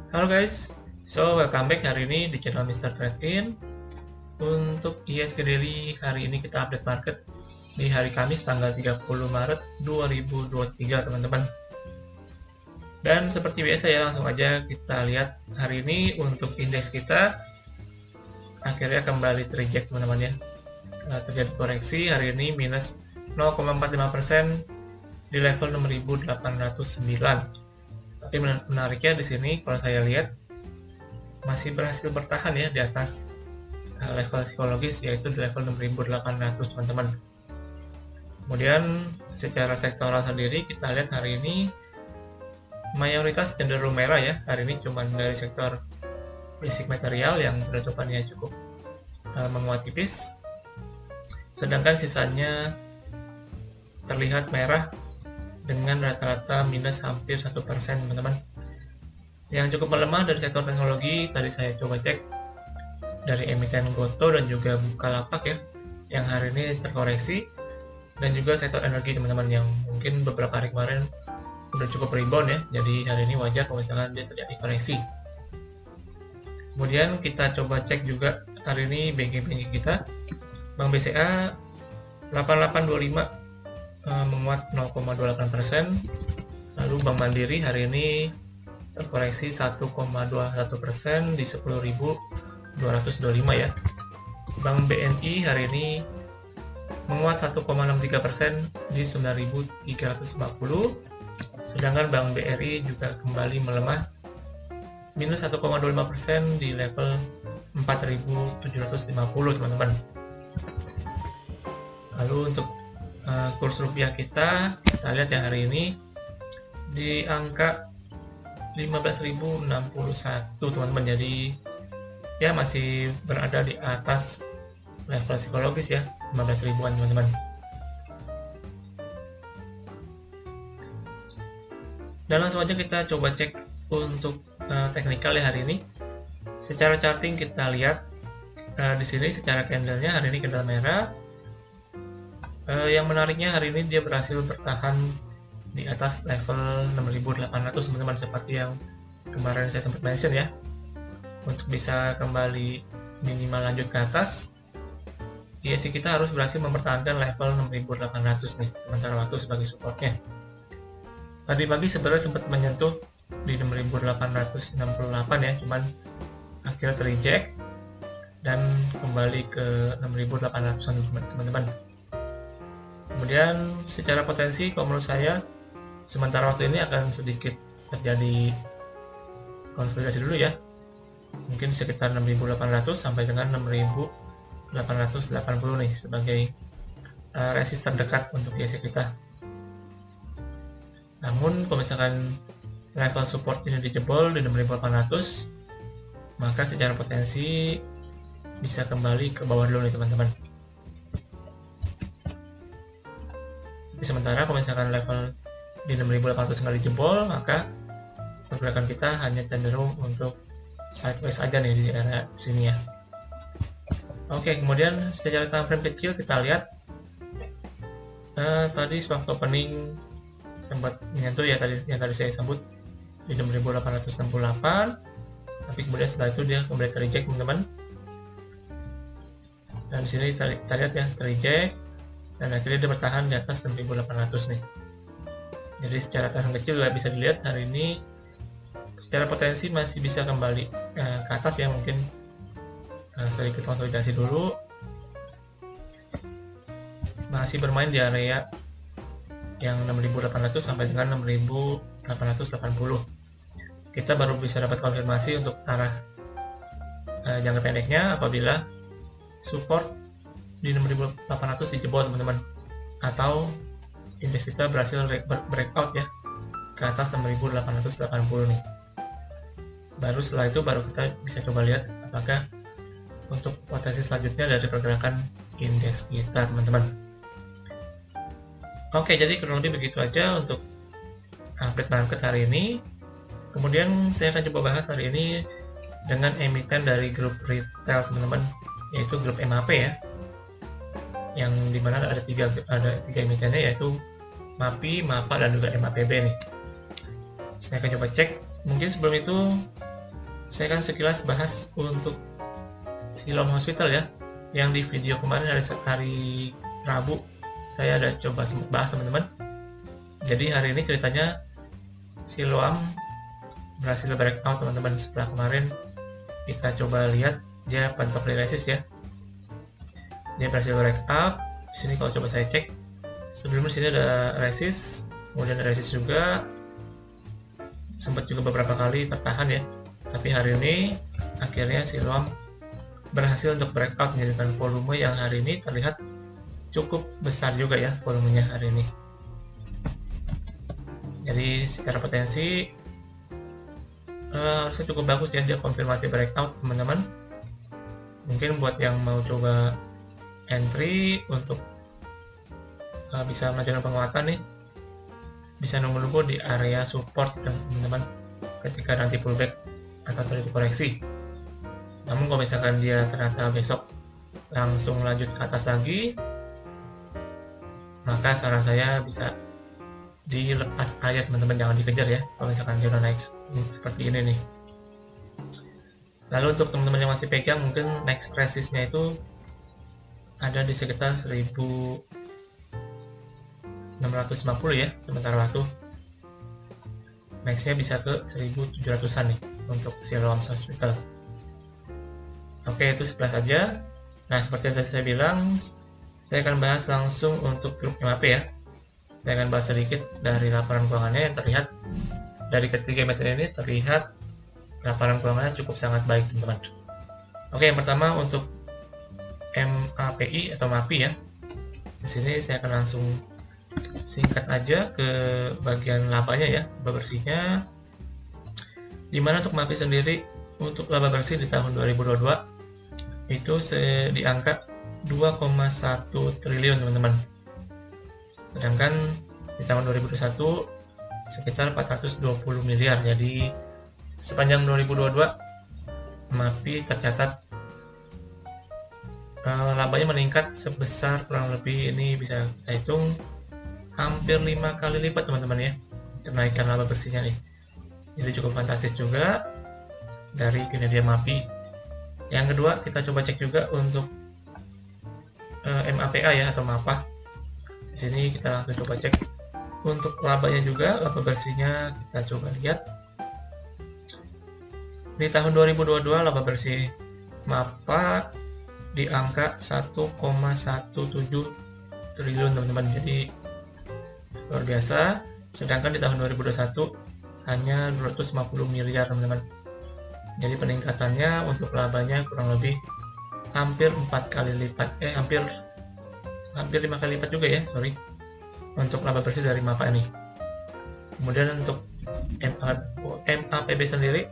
Halo guys, so welcome back hari ini di channel Mr. Trade-in. Untuk IHSG Daily hari ini kita update market di hari Kamis tanggal 30 Maret 2023 teman-teman. Dan seperti biasa ya, langsung aja kita lihat hari ini untuk indeks kita akhirnya kembali tereject teman-teman ya. Terjadi koreksi hari ini minus 0,45% di level 6.809. Tapi menariknya di sini kalau saya lihat masih berhasil bertahan ya di atas level psikologis, yaitu di level 6.800 teman-teman. Kemudian secara sektoral sendiri kita lihat hari ini mayoritas cenderung merah ya. Hari ini cuma dari sektor basic material yang penutupannya cukup menguat tipis, sedangkan sisanya terlihat merah dengan rata-rata minus hampir 1% teman-teman. Yang cukup melemah dari sektor teknologi tadi saya coba cek dari emiten Goto dan juga Bukalapak ya, yang hari ini terkoreksi, dan juga sektor energi teman-teman yang mungkin beberapa hari kemarin udah cukup rebound ya, jadi hari ini wajar kalau misalkan dia terjadi koreksi. Kemudian kita coba cek juga hari ini banking kita. Bank BCA 8825 menguat 0,28%. Lalu Bank Mandiri hari ini terkoreksi 1,21% di 10.225 ya. Bank BNI hari ini menguat 1,63% di 9.350. Sedangkan Bank BRI juga kembali melemah minus 1,25% di level 4.750 teman-teman. Lalu untuk kurs rupiah kita lihat ya hari ini di angka 15.061 teman-teman, jadi ya masih berada di atas level psikologis ya, 15 ribuan teman-teman. Dan langsung aja kita coba cek untuk teknikal ya hari ini. Secara charting kita lihat di sini secara candlenya hari ini candle merah. Yang menariknya hari ini dia berhasil bertahan di atas level 6.800 teman-teman, seperti yang kemarin saya sempat mention ya. Untuk bisa kembali minimal lanjut ke atas, IHSG kita harus berhasil mempertahankan level 6.800 nih sementara waktu sebagai supportnya. Tadi pagi sebenarnya sempat menyentuh di 6.868 ya, cuman akhirnya tereject dan kembali ke 6.800an teman-teman. Kemudian secara potensi kalau menurut saya sementara waktu ini akan sedikit terjadi konsolidasi dulu ya, mungkin sekitar 6.800 sampai dengan 6.880 nih sebagai resist terdekat untuk IHSG kita. Namun kalau misalkan level support ini dijebol di 6.800, maka secara potensi bisa kembali ke bawah dulu nih teman-teman. Sementara kalau misalkan level di 6.800 nggak dijebol, maka pergerakan kita hanya cenderung untuk sideways aja nih di area sini ya. Oke, kemudian secara time frame kecil kita lihat tadi waktu opening sempat menyentuh ya yang tadi saya sebut di 6.868, tapi kemudian setelah itu dia kembali tereject teman-teman. Dan di sini kita lihat ya tereject dan akhirnya dia bertahan di atas 6.800 nih. Jadi secara time kecil bisa dilihat hari ini secara potensi masih bisa kembali ke atas ya, mungkin sedikit konsolidasi dulu, masih bermain di area yang 6.800 sampai dengan 6.880. Kita baru bisa dapat konfirmasi untuk arah jangka pendeknya apabila support di 6.800 dijebol teman-teman, atau indeks kita berhasil breakout ya ke atas 6.880 nih. Baru setelah itu baru kita bisa coba lihat apakah untuk potensi selanjutnya dari pergerakan indeks kita teman-teman. Oke, jadi kurang lebih begitu aja untuk update market hari ini. Kemudian saya akan coba bahas hari ini dengan emiten dari grup retail teman-teman, yaitu grup MAP ya, yang dimana ada tiga emitennya, yaitu MAPI, MAPA, dan juga MAPB nih. Saya akan coba cek. Mungkin sebelum itu saya kan sekilas bahas untuk Siloam Hospital ya, yang di video kemarin hari Rabu saya ada coba sempat bahas teman-teman. Jadi hari ini ceritanya Siloam berhasil breakout teman-teman. Setelah kemarin kita coba lihat dia mentok di resist ya, dia berhasil breakout. Di sini kalau coba saya cek, sebelumnya sini ada resist, kemudian ada resist juga, sempat juga beberapa kali tertahan ya. Tapi hari ini akhirnya Siloam berhasil untuk breakout, menjadikan volume yang hari ini terlihat cukup besar juga ya volumenya hari ini. Jadi secara potensi harusnya cukup bagus ya, dia konfirmasi breakout teman-teman. Mungkin buat yang mau coba entry untuk bisa melanjutkan penguatan nih, bisa nunggu-nunggu di area support teman-teman ketika nanti pullback atau terjadi koreksi. Namun kalau misalkan dia ternyata besok langsung lanjut ke atas lagi, maka saran saya bisa dilepas aja teman-teman, jangan dikejar ya kalau misalkan dia udah naik seperti ini nih. Lalu untuk teman-teman yang masih pegang, mungkin next resistnya itu ada di sekitar 1650 ya sementara waktu. Nextnya bisa ke 1700an nih untuk Siloam Hospital. Oke, itu sebelah saja. Nah, seperti yang tadi saya bilang, saya akan bahas langsung untuk grup MAP ya. Saya akan bahas sedikit dari laporan keuangannya yang terlihat dari ketiga emiten ini, terlihat laporan keuangannya cukup sangat baik teman-teman. Oke, yang pertama untuk MAPI atau MAPI ya. Di sini saya akan langsung singkat aja ke bagian labanya ya, laba bersihnya. Dimana untuk MAPI sendiri, untuk laba bersih di tahun 2022 itu di angka 2,1 triliun teman-teman. Sedangkan di tahun 2021 sekitar 420 miliar. Jadi sepanjang 2022 MAPI tercatat labanya meningkat sebesar kurang lebih, ini bisa kita hitung hampir 5 kali lipat teman-teman ya, kenaikan laba bersihnya nih. Jadi cukup fantastis juga dari kinerja MAPI. Yang kedua, kita coba cek juga untuk MAPA ya atau MAPA. Di sini kita langsung coba cek untuk labanya juga, laba bersihnya kita coba lihat. Di tahun 2022 laba bersih MAPA di angka 1,17 triliun teman-teman. Jadi luar biasa. Sedangkan di tahun 2021 hanya 250 miliar teman-teman. Jadi peningkatannya untuk labanya kurang lebih hampir 4 kali lipat, hampir 5 kali lipat juga ya, sorry, untuk laba bersih dari MAPA ini. Kemudian untuk MAPB sendiri,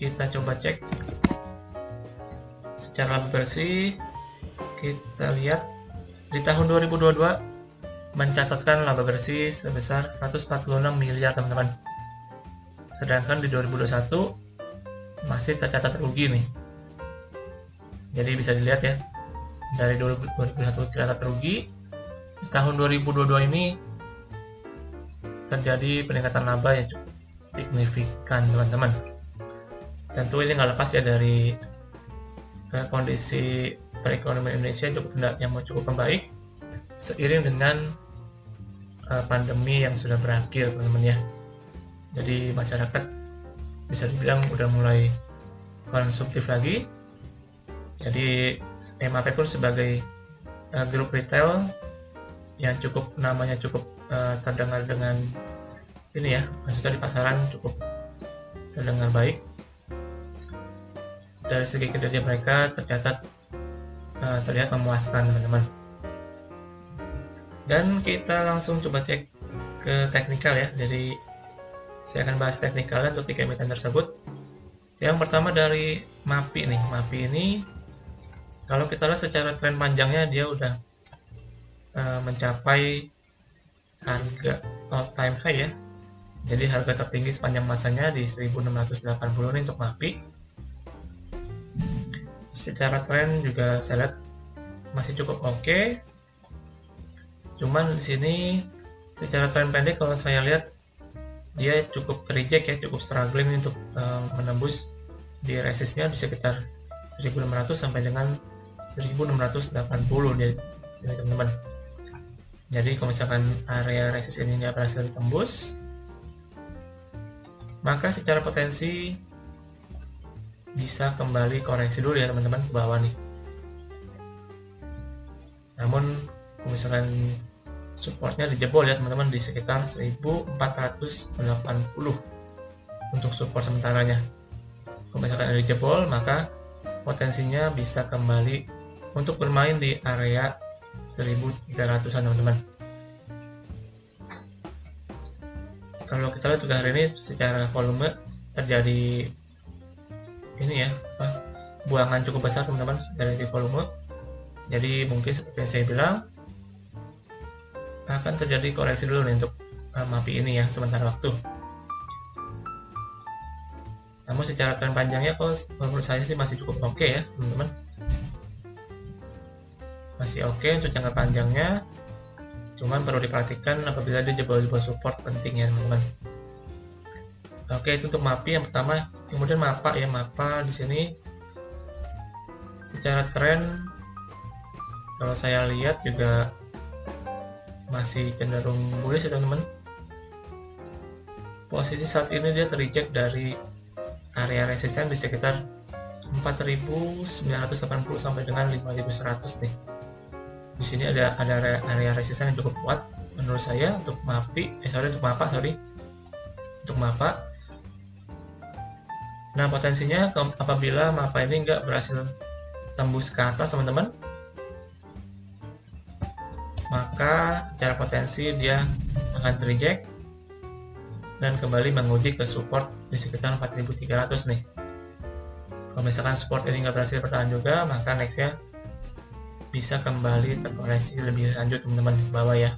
kita coba cek secara laba bersih. Kita lihat di tahun 2022 mencatatkan laba bersih sebesar 146 miliar teman-teman. Sedangkan di 2021 masih tercatat rugi nih. Jadi bisa dilihat ya, dari 2021 tercatat rugi, di tahun 2022 ini terjadi peningkatan laba yang cukup signifikan teman-teman. Tentu ini nggak lepas ya dari kondisi perekonomian Indonesia yang cukup membaik seiring dengan pandemi yang sudah berakhir teman-teman ya. Jadi masyarakat bisa dibilang udah mulai konsumtif lagi. Jadi MAP pun sebagai grup retail yang namanya cukup terdengar dengan ini ya, maksudnya di pasaran cukup terdengar baik. Dari segi kinerja mereka tercatat terlihat memuaskan teman-teman. Dan kita langsung coba cek ke teknikal ya. Jadi saya akan bahas teknikalnya untuk tiga emiten tersebut. Yang pertama dari MAPI nih. MAPI ini kalau kita lihat secara tren panjangnya dia udah mencapai harga all time high ya. Jadi harga tertinggi sepanjang masanya di 1680 ini untuk MAPI. Secara tren juga saya lihat masih cukup oke. Cuman di sini secara tren pendek kalau saya lihat dia cukup terreject ya, cukup struggling untuk menembus di resistnya di sekitar 1600 sampai dengan 1680 ya teman-teman. Jadi kalau misalkan area resist ini nggak berhasil ditembus, maka secara potensi bisa kembali koreksi dulu ya teman-teman ke bawah nih. Namun kalau misalkan supportnya dijebol ya teman-teman di sekitar 1480 untuk support sementaranya. Kalau misalkan ada dijebol, maka potensinya bisa kembali untuk bermain di area 1300-an teman-teman. Kalau kita lihat juga hari ini secara volume terjadi ini ya, buangan cukup besar teman-teman dari volume. Jadi mungkin seperti yang saya bilang akan terjadi koreksi dulu nih untuk MAPI ini ya sementara waktu. Namun secara tren panjangnya kalau menurut saya sih masih cukup oke ya teman-teman. Masih oke untuk jangka panjangnya, cuman perlu diperhatikan apabila dia jebol-jebol support penting ya teman-teman. Oke, itu untuk MAPI yang pertama. Kemudian MAPA ya, MAPA di sini secara tren kalau saya lihat juga masih cenderung bullish ya teman-teman. Posisi saat ini dia terreject dari area resisten di sekitar 4980 sampai dengan 5100 nih. Di sini ada area resisten yang cukup kuat menurut saya untuk untuk MAPA. Nah, potensinya apabila MAPA ini nggak berhasil tembus ke atas teman-teman, maka secara potensi dia akan terreject dan kembali menguji ke support di sekitar 4300 nih. Kalau misalkan support ini nggak berhasil bertahan juga, maka nextnya bisa kembali terkoreksi lebih lanjut teman-teman di bawah ya.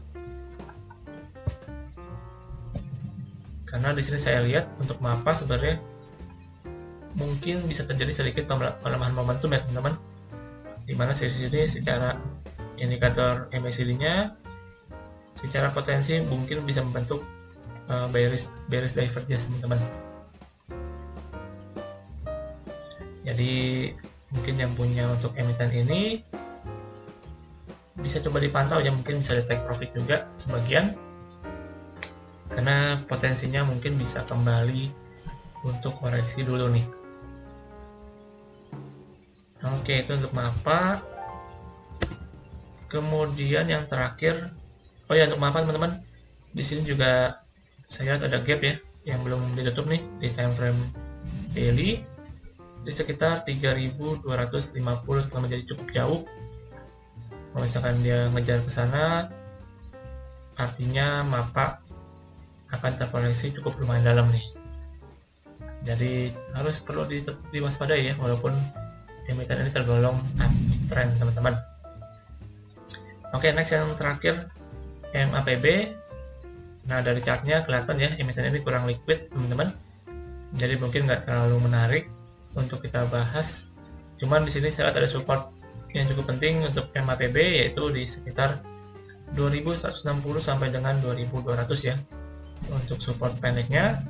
Karena di sini saya lihat untuk MAPA sebenarnya mungkin bisa terjadi sedikit pelemahan momentum ya teman-teman. Dimana sini secara indikator MACD-nya secara potensi mungkin bisa membentuk bearish divergence teman-teman. Jadi mungkin yang punya untuk emiten ini bisa coba dipantau ya, mungkin bisa di take profit juga sebagian karena potensinya mungkin bisa kembali untuk koreksi dulu nih. Oke, itu untuk MAPA. Kemudian yang terakhir, untuk MAPA teman-teman, di sini juga saya lihat ada gap ya yang belum ditutup nih di time frame daily di sekitar 3250 telah menjadi cukup jauh. Kalau misalkan dia ngejar ke sana, artinya MAPA akan terkoreksi cukup lumayan dalam nih. Jadi harus perlu diwaspadai ya, walaupun emiten ini tergolong uptrend teman-teman. Oke, next yang terakhir MAPB. Nah, dari chartnya kelihatan ya emiten ini kurang liquid teman-teman. Jadi mungkin nggak terlalu menarik untuk kita bahas. Cuman di sini saya lihat ada support yang cukup penting untuk MAPB yaitu di sekitar 2160 sampai dengan 2200 ya untuk support pendeknya,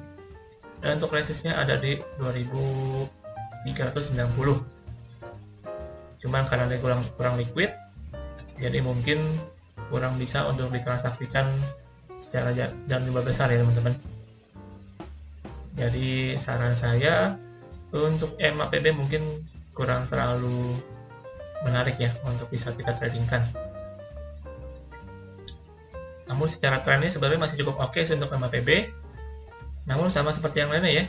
dan untuk resistnya ada di 2390. Cuman karena dia kurang liquid, jadi mungkin kurang bisa untuk ditransaksikan secara dalam jumlah besar ya teman-teman. Jadi saran saya untuk MAPB mungkin kurang terlalu menarik ya untuk bisa kita tradingkan. Namun secara tren ini sebenarnya masih cukup oke sih untuk MAPB. Namun sama seperti yang lainnya ya,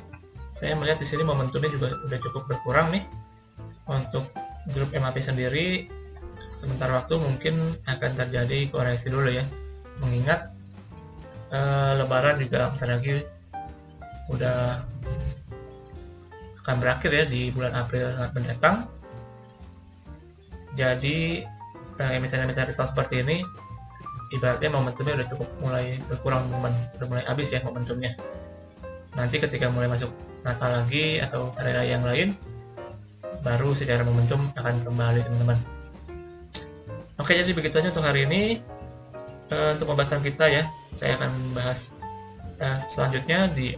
saya melihat di sini momentumnya juga udah cukup berkurang nih untuk grup MAP sendiri. Sementara waktu mungkin akan terjadi koreksi dulu ya, mengingat Lebaran juga bentar lagi udah akan berakhir ya di bulan April mendatang. Jadi emiten-emiten retail seperti ini ibaratnya momentumnya udah cukup mulai berkurang, udah mulai habis ya momentumnya. Nanti ketika mulai masuk Natal lagi atau hari-hari yang lain, baru secara momentum akan kembali teman-teman. Oke, jadi begitu aja untuk hari ini. Untuk pembahasan kita ya, saya akan bahas selanjutnya di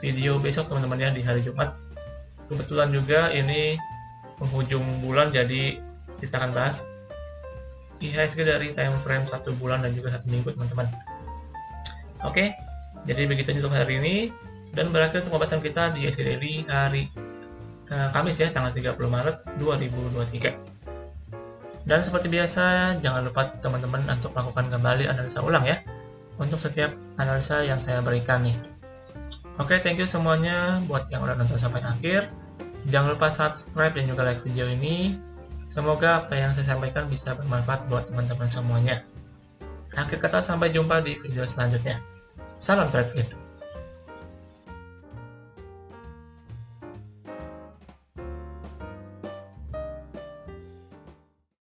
video besok teman-teman ya, di hari Jumat kebetulan juga ini penghujung bulan, jadi kita akan bahas IHSG dari time frame 1 bulan dan juga 1 minggu, teman-teman. Oke, jadi begitu untuk hari ini, dan berakhir untuk pembahasan kita di IHSG Daily hari Kamis ya, tanggal 30 Maret 2023. Dan seperti biasa, jangan lupa teman-teman untuk melakukan kembali analisa ulang ya, untuk setiap analisa yang saya berikan nih. Oke, thank you semuanya buat yang udah nonton sampai akhir. Jangan lupa subscribe dan juga like video ini. Semoga apa yang saya sampaikan bisa bermanfaat buat teman-teman semuanya. Akhir kata, sampai jumpa di video selanjutnya. Salam trade.